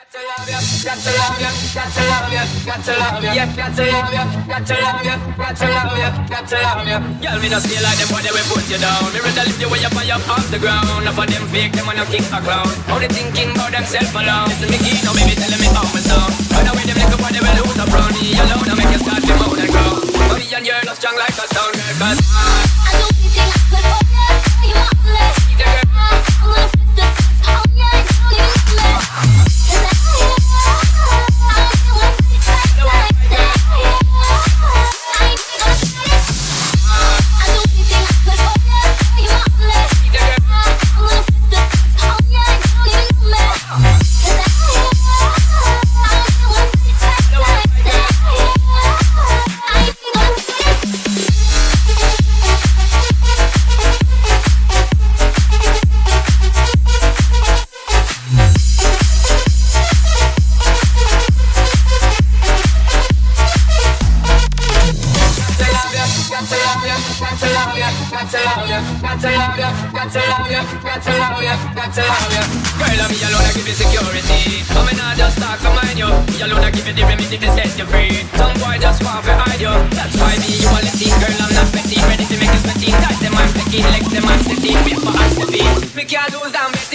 Girl, me no stay like them boy, they will put you down. Me rather lift you way up on your off the ground. Enough of them fake, them wanna kick a clown. Only thinking about themself alone. Listen me key, now baby telling me how me sound. Run away them little boy, they will lose a brown. Me alone, I make you start to mouth and grow. Money and you're not strong like a stone girl, cause I don't think I could forget you want me. I'm gonna flip the switch on you and tell you me. Girl, I'm me alone, I give you security. But me not just talk to mind you. Me alone, I give you the remedy to set you free. Some boy just want to hide you. That's why me, you are letting. Girl, I'm not petty. Ready to make you sweaty. Touch them, I'm taking. Legs them, I'm steady. Wait for us to be. Me can't lose, I'm better.